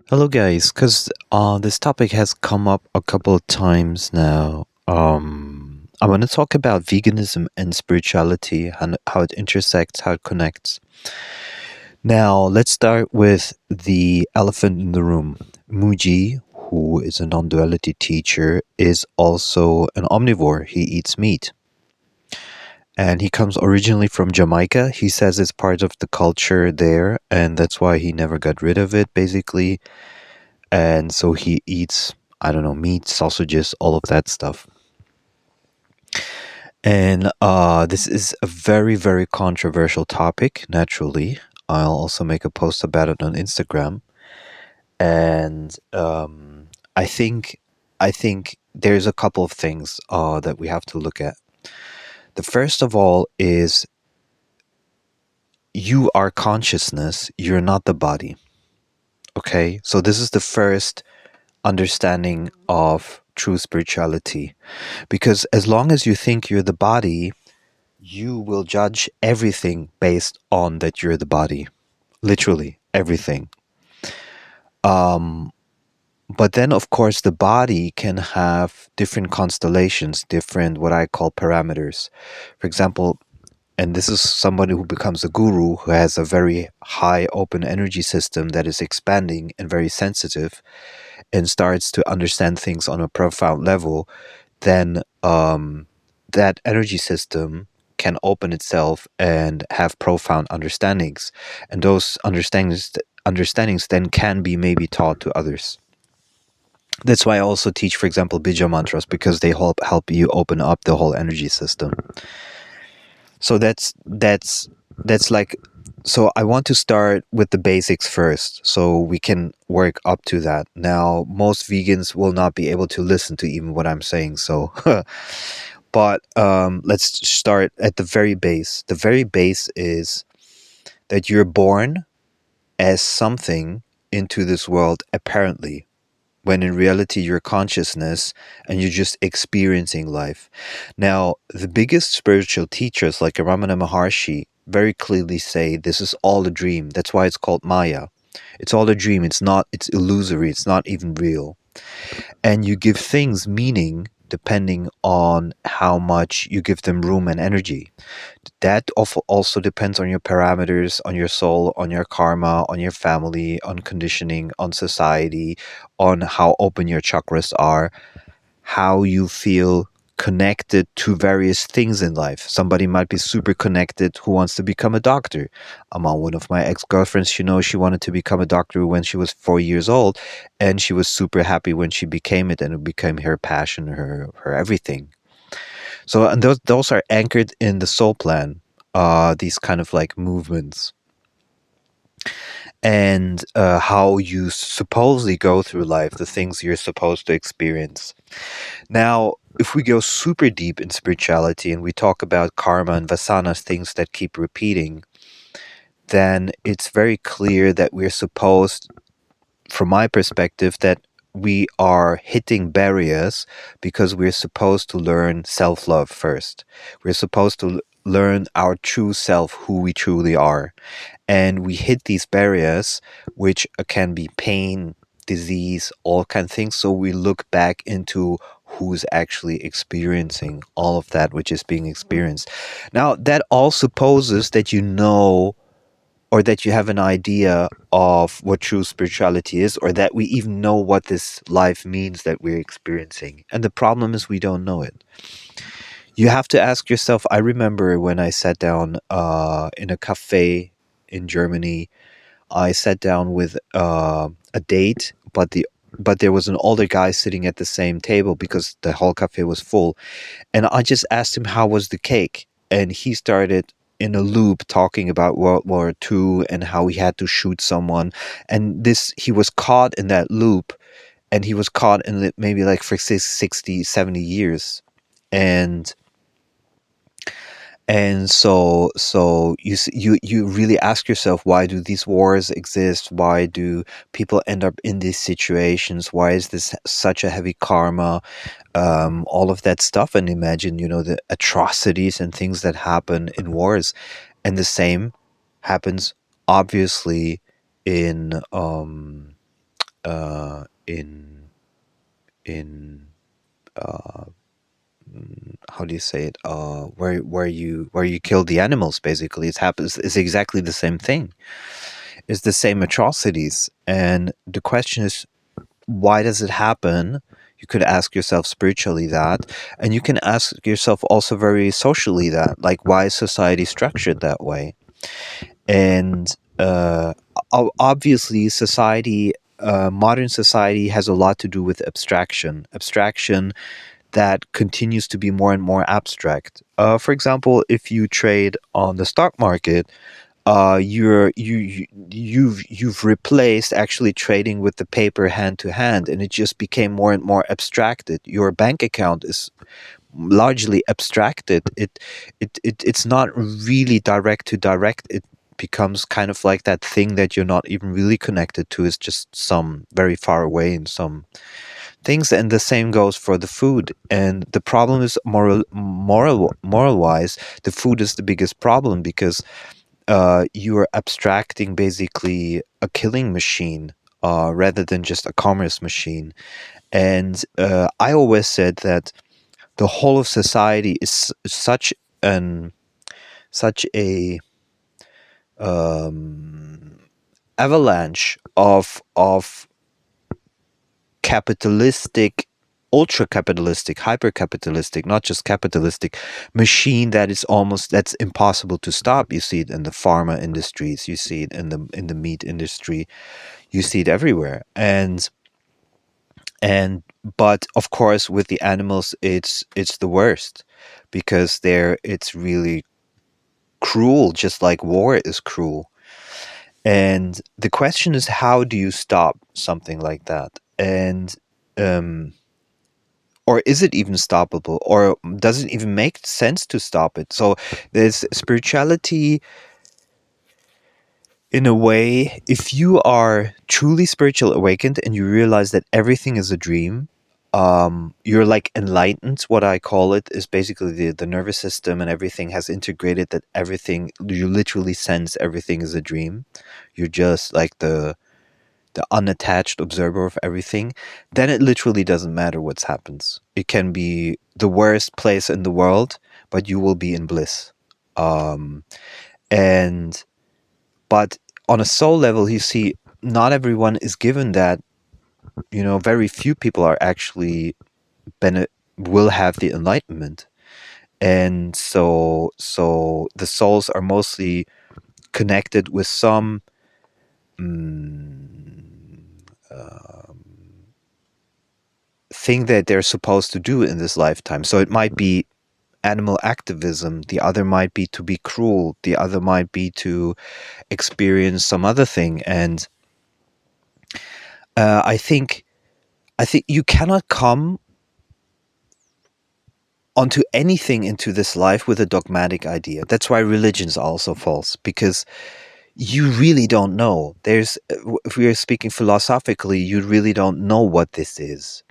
Hello, guys. Because this topic has come up a couple of times now. I want to talk about veganism and spirituality and how it intersects, how it connects. Now, let's start with the elephant in the room. Muji, who is a non duality teacher, is also an omnivore. He eats meat. And he comes originally from Jamaica. He says it's part of the culture there, and that's why he never got rid of it, basically. And so he eats, I don't know, meat, sausages, all of that stuff. And this is a very, very controversial topic. Naturally, I'll also make a post about it on Instagram. And I think I think there's a couple of things that we have to look at. The first of all is you are consciousness. You're not the body. Okay, so this is the first understanding of true spirituality. Because as long as you think you're the body, you will judge everything based on that you're the body. Literally everything. Um, but then, of course, the body can have different constellations, different what I call parameters. For example, and this is somebody who becomes a guru who has a very high open energy system that is expanding and very sensitive and starts to understand things on a profound level, then that energy system can open itself and have profound understandings, and those understandings then can be maybe taught to others. That's why I also teach, for example, bija mantras, because they help you open up the whole energy system. So that's like, so I want to start with the basics first so we can work up to that. Now, most vegans will not be able to listen to even what I'm saying, so but let's start at the very base. The very base is that you're born as something into this world, apparently, when in reality you're consciousness and you're just experiencing life. Now, the biggest spiritual teachers like Ramana Maharshi very clearly say this is all a dream. That's why it's called Maya. It's all a dream. It's illusory. It's not even real. And you give things meaning depending on how much you give them room and energy. That also depends on your parameters, on your soul, on your karma, on your family, on conditioning, on society, on how open your chakras are, how you feel connected to various things in life. Somebody might be super connected who wants to become a doctor. One of my ex-girlfriends, she wanted to become a doctor when she was 4 years old, and she was super happy when she became it, and it became her passion, her everything. So, and those are anchored in the soul plan, these kind of like movements, and how you supposedly go through life, the things you're supposed to experience. Now, if we go super deep in spirituality and we talk about karma and vasanas, things that keep repeating, then it's very clear that we're supposed, from my perspective, that we are hitting barriers because we're supposed to learn self-love first. We're supposed to learn our true self, who we truly are. And we hit these barriers, which can be pain, disease, all kind of things. So we look back into who's actually experiencing all of that which is being experienced. Now, that all supposes that you know, or that you have an idea of what true spirituality is, or that we even know what this life means that we're experiencing. And the problem is we don't know it. You have to ask yourself. I remember when I sat down in a cafe in Germany, I sat down with a date, but there was an older guy sitting at the same table because the whole cafe was full. And I just asked him how was the cake, and he started in a loop talking about World War II and how he had to shoot someone, and this he was caught in that loop, and he was caught in it maybe like for 60, 70 years, and so you really ask yourself, why do these wars exist? Why do people end up in these situations? Why is this such a heavy karma? All of that stuff, and imagine, the atrocities and things that happen in wars, and the same happens obviously in in in how do you say it, where you kill the animals. Basically, it happens, it's exactly the same thing, it's the same atrocities. And the question is, why does it happen? You could ask yourself spiritually that, and you can ask yourself also very socially that, like, why is society structured that way? And obviously society, modern society has a lot to do with abstraction that continues to be more and more abstract. For example, if you trade on the stock market, you've replaced actually trading with the paper hand to hand, and it just became more and more abstracted. Your bank account is largely abstracted. It's not really direct to direct. It becomes kind of like that thing that you're not even really connected to. It's just some very far away in some things. And the same goes for the food. And the problem is moral wise, the food is the biggest problem, because you are abstracting basically a killing machine, rather than just a commerce machine. And I always said that the whole of society is an such a um, avalanche of capitalistic, ultra capitalistic, hyper capitalistic, not just capitalistic machine, that is almost, that's impossible to stop. You see it in the pharma industries, you see it in the meat industry, you see it everywhere. And but of course with the animals it's the worst, because there it's really cruel, just like war is cruel. And the question is, how do you stop something like that? And um or is it even stoppable, or does it even make sense to stop it? So there's spirituality in a way. If you are truly spiritual awakened and you realize that everything is a dream, you're like enlightened. What I call it is basically the nervous system and everything has integrated that everything, you literally sense everything is a dream. You're just like the unattached observer of everything. Then it literally doesn't matter what happens. It can be the worst place in the world, but you will be in bliss. Um, and but on a soul level, you see, not everyone is given that. Very few people are actually will have the enlightenment. And so the souls are mostly connected with some mm, thing that they're supposed to do in this lifetime. So it might be animal activism, the other might be to be cruel, the other might be to experience some other thing. And I think you cannot come onto anything into this life with a dogmatic idea. That's why religions are also false, because you really don't know. If we are speaking philosophically, you really don't know what this is.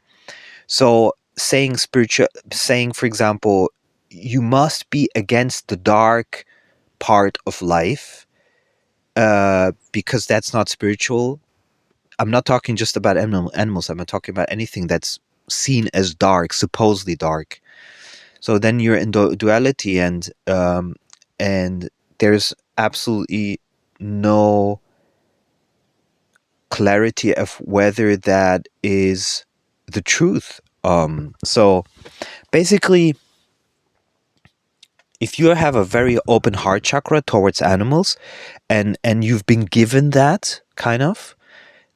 So saying, for example, you must be against the dark part of life, because that's not spiritual. I'm not talking just about animals. I'm not talking about anything that's seen as dark, supposedly dark. So then you're in duality, and there's absolutely no clarity of whether that is the truth. So basically, if you have a very open heart chakra towards animals, and you've been given that kind of,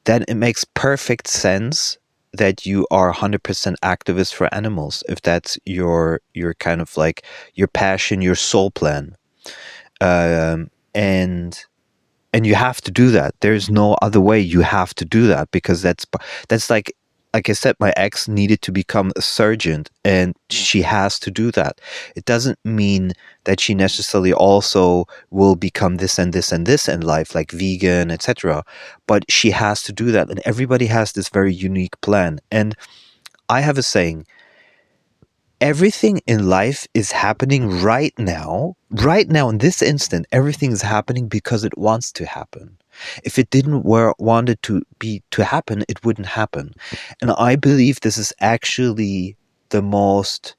then it makes perfect sense that you are 100% activist for animals, if that's your kind of like your passion, your soul plan. And you have to do that. There's no other way. You have to do that, because that's like I said, my ex needed to become a surgeon, and she has to do that. It doesn't mean that she necessarily also will become this and this and this in life, like vegan, etc. But she has to do that, and everybody has this very unique plan. And I have a saying: everything in life is happening right now in this instant. Everything is happening because it wants to happen. If it didn't want it to happen, it wouldn't happen. And I believe this is actually the most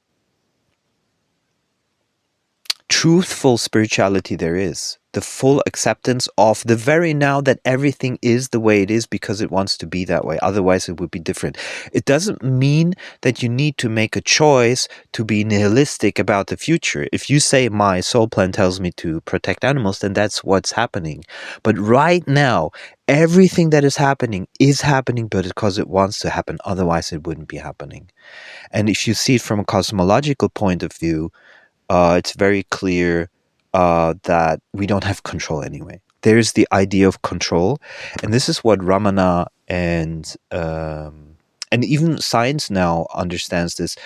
truthful spirituality there is. The full acceptance of the very now that everything is the way it is because it wants to be that way. Otherwise, it would be different. It doesn't mean that you need to make a choice to be nihilistic about the future. If you say, my soul plan tells me to protect animals, then that's what's happening. But right now, everything that is happening but because it wants to happen. Otherwise, it wouldn't be happening. And if you see it from a cosmological point of view, it's very clear that we don't have control anyway. There's the idea of control, and this is what Ramana and even science now understands this,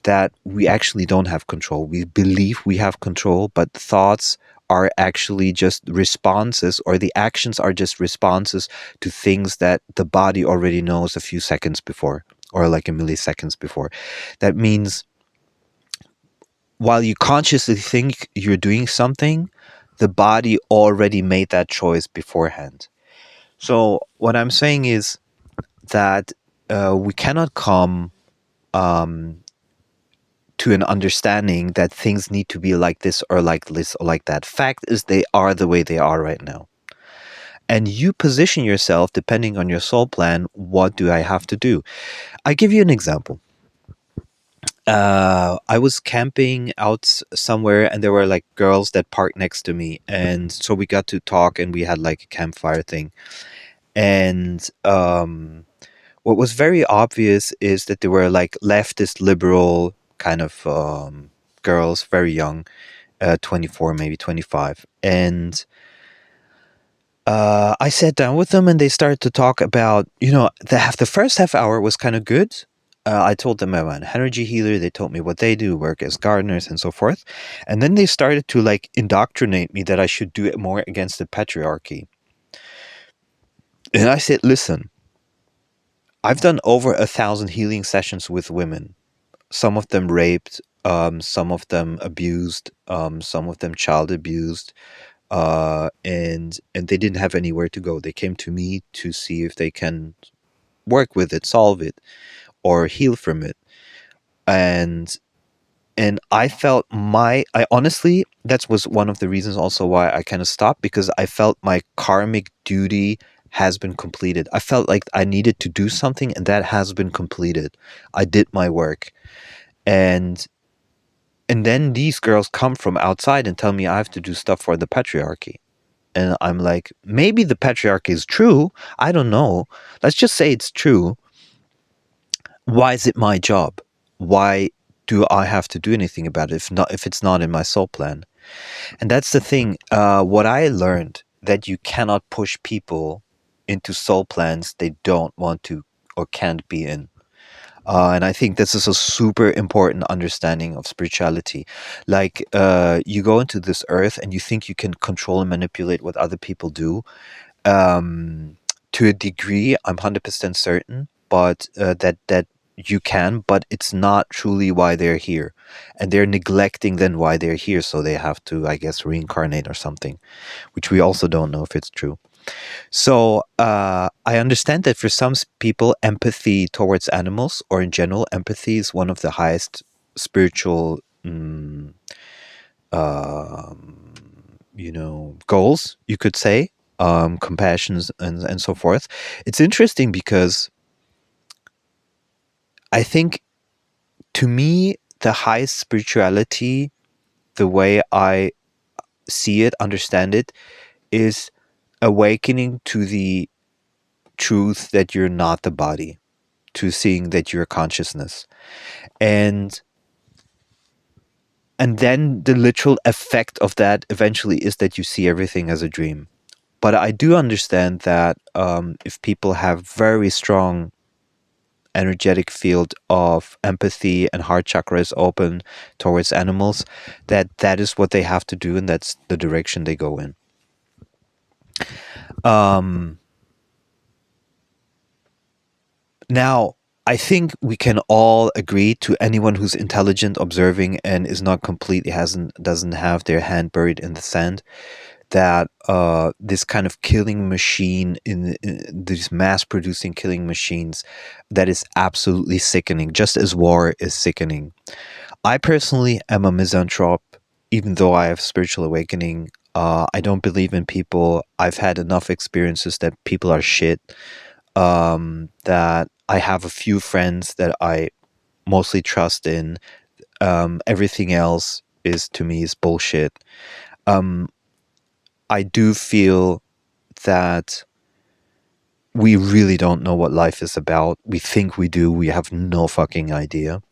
that we actually don't have control. We believe we have control, but thoughts are actually just responses, or the actions are just responses to things that the body already knows a few seconds before, or like a milliseconds before. That means while you consciously think you're doing something, the body already made that choice beforehand. So what I'm saying is that we cannot come to an understanding that things need to be like this or like this or like that. Fact is, they are the way they are right now. And you position yourself depending on your soul plan. What do I have to do? I give you an example. I was camping out somewhere, and there were like girls that parked next to me, and so we got to talk, and we had like a campfire thing. And what was very obvious is that they were like leftist, liberal kind of girls, very young, 24, maybe 25, and I sat down with them and they started to talk about, the first half hour was kind of good. I told them I'm an energy healer. They told me what they do, work as gardeners and so forth. And then they started to like indoctrinate me that I should do it more against the patriarchy. And I said, listen, I've done over 1,000 healing sessions with women. Some of them raped, some of them abused, some of them child abused. And they didn't have anywhere to go. They came to me to see if they can work with it, solve it, or heal from it. And I felt I honestly, that was one of the reasons also why I kind of stopped, because I felt my karmic duty has been completed. I felt like I needed to do something, and that has been completed. I did my work. And then these girls come from outside and tell me I have to do stuff for the patriarchy. And I'm like, maybe the patriarchy is true. I don't know. Let's just say it's true. Why is it my job? Why do I have to do anything about it if it's not in my soul plan? And that's the thing. What I learned, that you cannot push people into soul plans they don't want to or can't be in. And I think this is a super important understanding of spirituality. Like, you go into this earth and you think you can control and manipulate what other people do. To a degree, I'm 100% certain, but that you can, but it's not truly why they're here. And they're neglecting then why they're here, so they have to, I guess, reincarnate or something, which we also don't know if it's true. So I understand that for some people, empathy towards animals, or in general, empathy is one of the highest spiritual, goals, you could say, compassion and so forth. It's interesting because I think, to me, the highest spirituality, the way I see it, understand it, is awakening to the truth that you're not the body, to seeing that you're consciousness. And then the literal effect of that eventually is that you see everything as a dream. But I do understand that if people have very strong energetic field of empathy and heart chakra is open towards animals, that is what they have to do, and that's the direction they go in. Now, I think we can all agree, to anyone who's intelligent, observing, and is not completely doesn't have their hand buried in the sand, that this kind of killing machine in these mass producing killing machines that is absolutely sickening, just as war is sickening. I personally am a misanthrope, even though I have spiritual awakening. I don't believe in people. I've had enough experiences that people are shit. That I have a few friends that I mostly trust in. Everything else is, to me, is bullshit. Um, I do feel that we really don't know what life is about. We think we do. We have no fucking idea.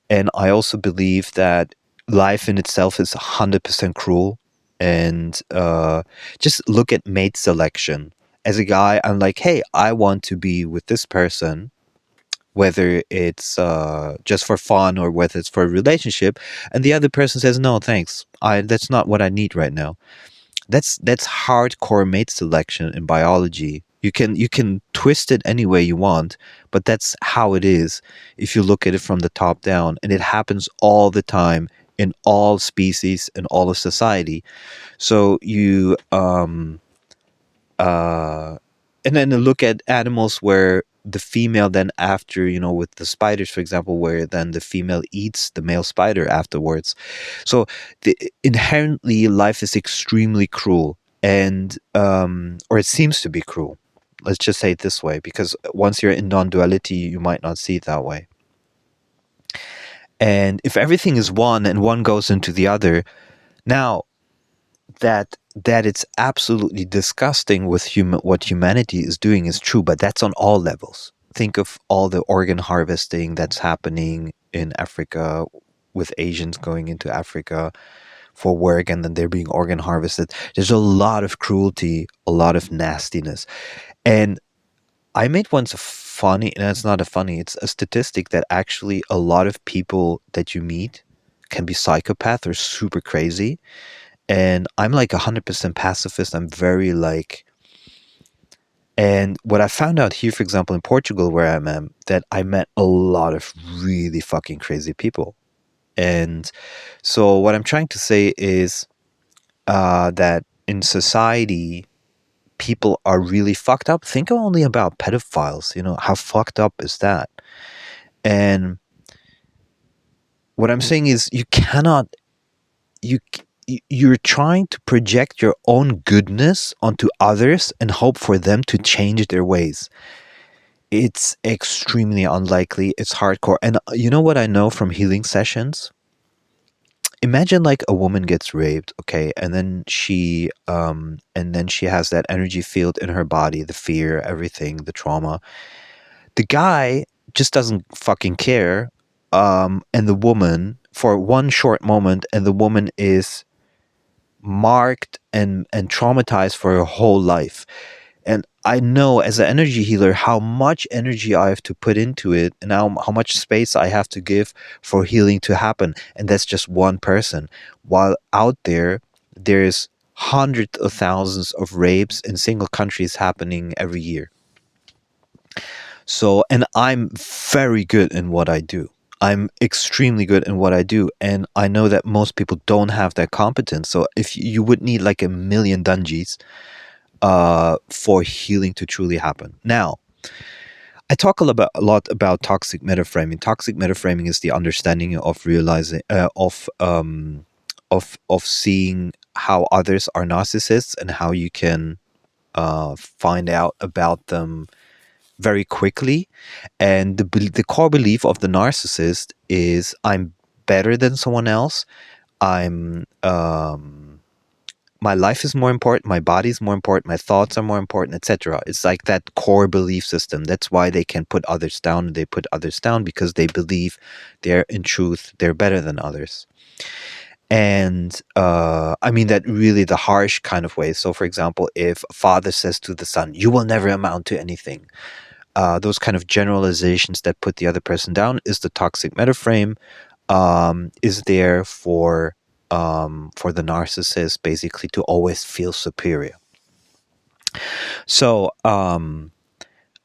And I also believe that life in itself is 100% cruel. And just look at mate selection. As a guy, I'm like, hey, I want to be with this person, whether it's just for fun or whether it's for a relationship. And the other person says, no, thanks. That's not what I need right now. That's hardcore mate selection in biology. You can twist it any way you want, but that's how it is if you look at it from the top down, and it happens all the time in all species and all of society. So you uh and then look at animals where the female then after, with the spiders, for example, where then the female eats the male spider afterwards. So inherently life is extremely cruel, and or it seems to be cruel. Let's just say it this way, because once you're in non-duality, you might not see it that way. And if everything is one and one goes into the other, now that it's absolutely disgusting with what humanity is doing is true, but that's on all levels. Think of all the organ harvesting that's happening in Africa, with Asians going into Africa for work and then they're being organ harvested. There's a lot of cruelty, a lot of nastiness. And I made once a funny, and it's not a funny, it's a statistic that actually a lot of people that you meet can be psychopath or super crazy. And I'm like 100% pacifist. I'm very like, and what I found out here, for example, in Portugal, where I'm at, that I met a lot of really fucking crazy people. And so what I'm trying to say is that in society, people are really fucked up. Think only about pedophiles. How fucked up is that? And what I'm saying is, you cannot, you you're trying to project your own goodness onto others and hope for them to change their ways. It's extremely unlikely. It's hardcore. And you know what I know from healing sessions? Imagine like a woman gets raped, okay, and then she has that energy field in her body, the fear, everything, the trauma. The guy just doesn't fucking care. And the woman, for one short moment, and the woman is marked and traumatized for her whole life. And I know as an energy healer how much energy I have to put into it, and how much space I have to give for healing to happen. And that's just one person. While out there's hundreds of thousands of rapes in single countries happening every year. So, and I'm very good in what I do. I'm extremely good in what I do. And I know that most people don't have that competence. So if you would need like a million dungeons for healing to truly happen. Now, I talk a lot about toxic metaframing. Toxic metaframing is the understanding of realizing of seeing how others are narcissists and how you can find out about them very quickly. And the core belief of the narcissist is, I'm better than someone else. I'm My life is more important, my body is more important, my thoughts are more important, etc. It's like that core belief system. That's why they can put others down. They put others down because they believe they're, in truth, they're better than others. And I mean that really the harsh kind of way. So for example, if a father says to the son, you will never amount to anything, those kind of generalizations that put the other person down is the toxic metaframe. Is there for the narcissist basically to always feel superior. So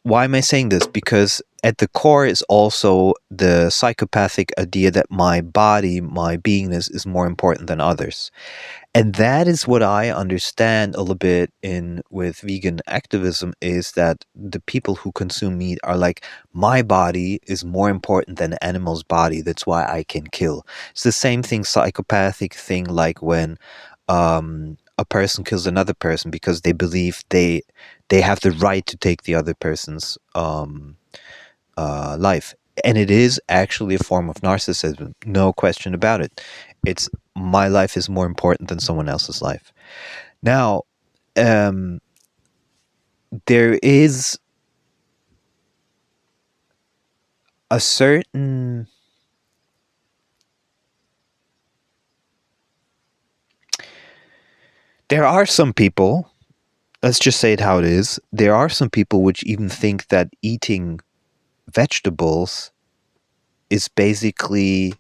why am I saying this? Because at the core is also the psychopathic idea that my body, my beingness is more important than others. And that is what I understand a little bit in with vegan activism, is that the people who consume meat are like, my body is more important than the animal's body. That's why I can kill. It's the same thing, psychopathic thing, like when a person kills another person because they believe they have the right to take the other person's life. And it is actually a form of narcissism, no question about it. It's, my life is more important than someone else's life. Now, um, there is a certain, there are some people, let's just say it how it is, there are some people which even think that eating vegetables is basically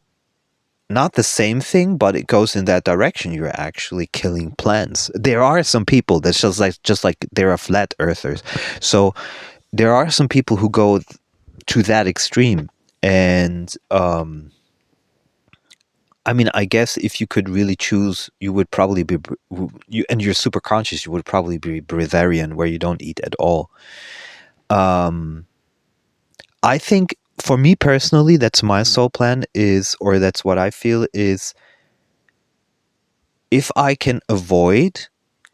not the same thing, but it goes in that direction. You're actually killing plants. There are some people that's just like there are flat earthers. So there are some people who go to that extreme. And I mean, I guess if you could really choose, you would probably be you, and you're super conscious, you would probably be breatharian, where you don't eat at all. Um, I think for me personally, that's my soul plan, is, or that's what I feel is, if I can avoid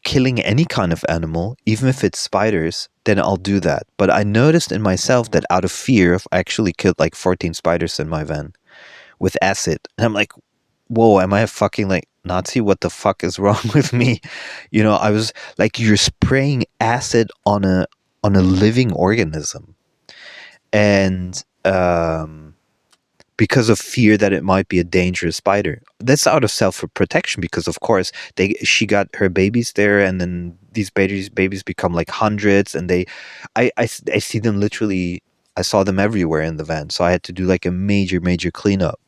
killing any kind of animal, even if it's spiders, then I'll do that. But I noticed in myself that out of fear, I actually killed like 14 spiders in my van with acid. And I'm like, whoa, am I a fucking like Nazi? What the fuck is wrong with me? You know, I was like, you're spraying acid on a living organism. And because of fear that it might be a dangerous spider. That's out of self-protection, because of course she got her babies there, and then these babies become like hundreds, and I see them literally, I saw them everywhere in the van, so I had to do like a major cleanup.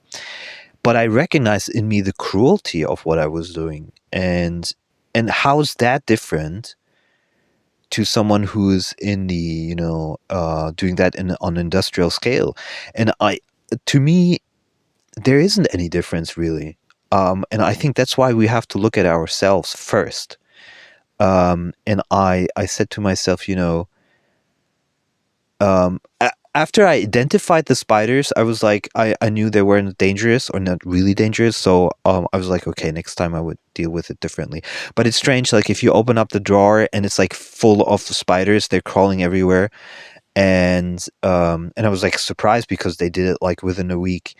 But I recognized in me the cruelty of what I was doing, and how's that different to someone who's in the, doing that on industrial scale. And to me, there isn't any difference really. And I think that's why we have to look at ourselves first. And I said to myself, after I identified the spiders, I was like, I knew they weren't dangerous, or not really dangerous. So I was like, okay, next time I would deal with it differently. But it's strange, like if you open up the drawer and it's like full of spiders, they're crawling everywhere. And I was like surprised because they did it like within a week.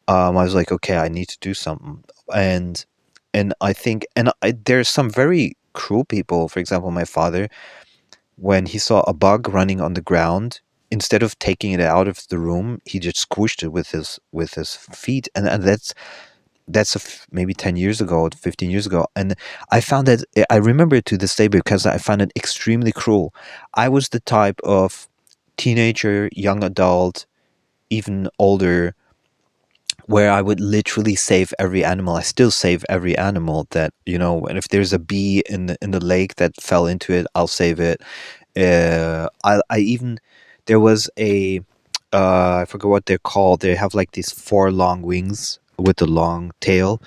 I was like, okay, I need to do something. And I think, there's some very cruel people. For example, my father, when he saw a bug running on the ground, instead of taking it out of the room, he just squished it with his feet. And that's maybe 10 years ago, 15 years ago. And I found that, I remember it to this day because I found it extremely cruel. I was the type of teenager, young adult, even older, where I would literally save every animal. I still save every animal that, and if there's a bee in the lake that fell into it, I'll save it. I even, there was a, I forgot what they're called. They have like these four long wings with the long tail,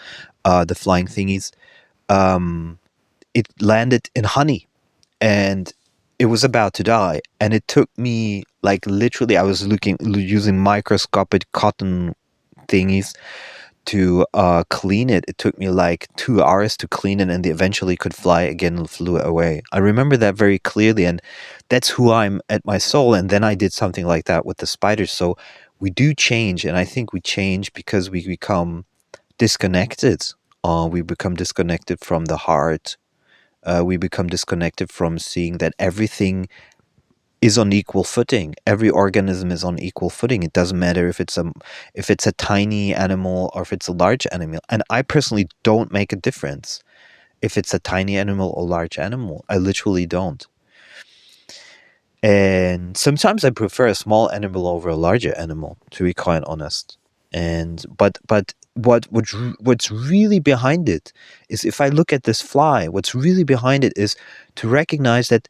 the flying thingies. Um, it landed in honey, and it was about to die. And it took me like literally, I was using microscopic cotton thingies to clean it. It took me like 2 hours to clean it, and they eventually could fly again and flew away. I remember that very clearly, and that's who I'm at my soul. And then I did something like that with the spiders. So we do change, and I think we change because we become disconnected. We become disconnected from the heart. We become disconnected from seeing that everything is on equal footing. Every organism is on equal footing. It doesn't matter if it's a tiny animal or if it's a large animal. And I personally don't make a difference if it's a tiny animal or large animal. I literally don't. And sometimes I prefer a small animal over a larger animal, to be quite honest. And but what's really behind it is, if I look at this fly, what's really behind it is to recognize that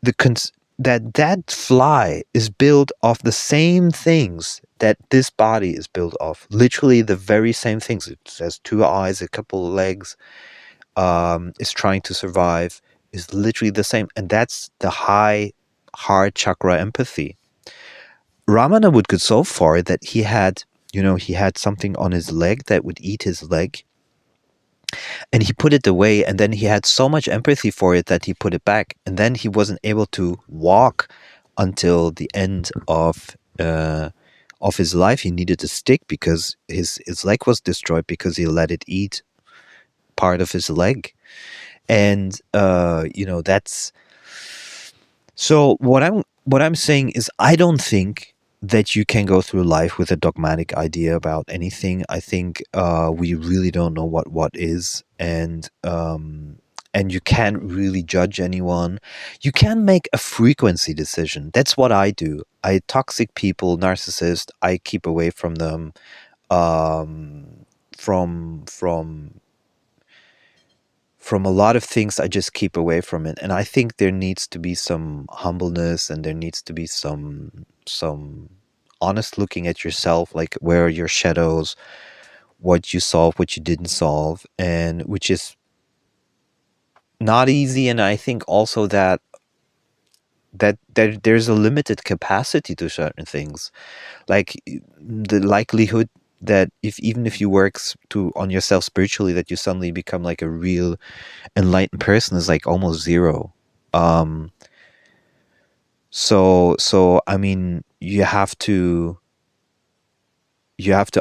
that fly is built of the same things that this body is built of. Literally the very same things. It has two eyes, a couple of legs, is trying to survive is literally the same. And that's the high heart chakra empathy. Ramana would go so far that he had something on his leg that would eat his leg, and he put it away, and then he had so much empathy for it that he put it back, and then he wasn't able to walk until the end of his life. He needed a stick because his leg was destroyed because he let it eat part of his leg. And that's so what I'm saying is, I don't think that you can go through life with a dogmatic idea about anything. I think we really don't know what is, and you can't really judge anyone. You can make a frequency decision. That's what I do. Toxic people, narcissist, I keep away from them. Um, from a lot of things, I just keep away from it. And I think there needs to be some humbleness, and there needs to be some honest looking at yourself, like where are your shadows, what you solve, what you didn't solve, and which is not easy. And I think also that there's a limited capacity to certain things, like the likelihood that if even if you work to on yourself spiritually, that you suddenly become like a real enlightened person is like almost zero. um so I mean, you have to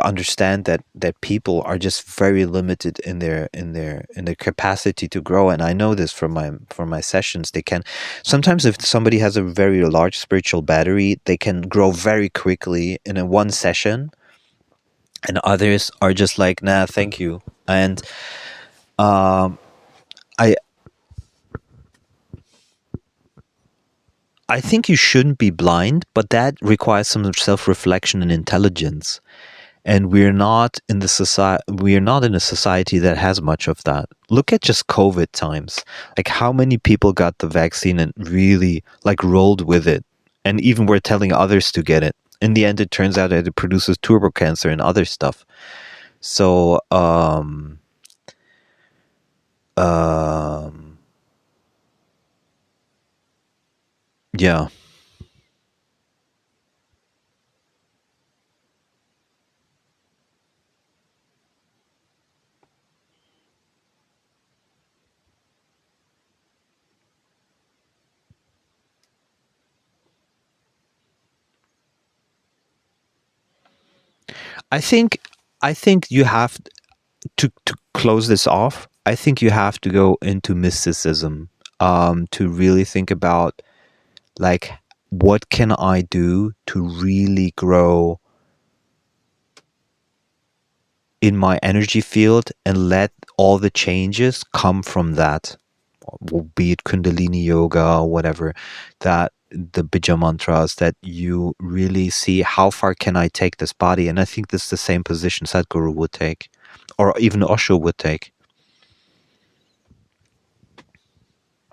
understand that people are just very limited in their capacity to grow. And I know this from my sessions. They can sometimes, if somebody has a very large spiritual battery, they can grow very quickly in a one session, and others are just like, nah, thank you. And um i I think you shouldn't be blind, but that requires some self-reflection and intelligence. And we're not in a society that has much of that. Look at just COVID times. Like, how many people got the vaccine and really like rolled with it, and even were telling others to get it. In the end, it turns out that it produces turbo cancer and other stuff. So um yeah. I think I think you have to close this off. I think you have to go into mysticism, to really think about, like, what can I do to really grow in my energy field and let all the changes come from that, be it Kundalini yoga or whatever, that the Bija mantras, that you really see how far can I take this body. And I think this is the same position Sadhguru would take, or even Osho would take.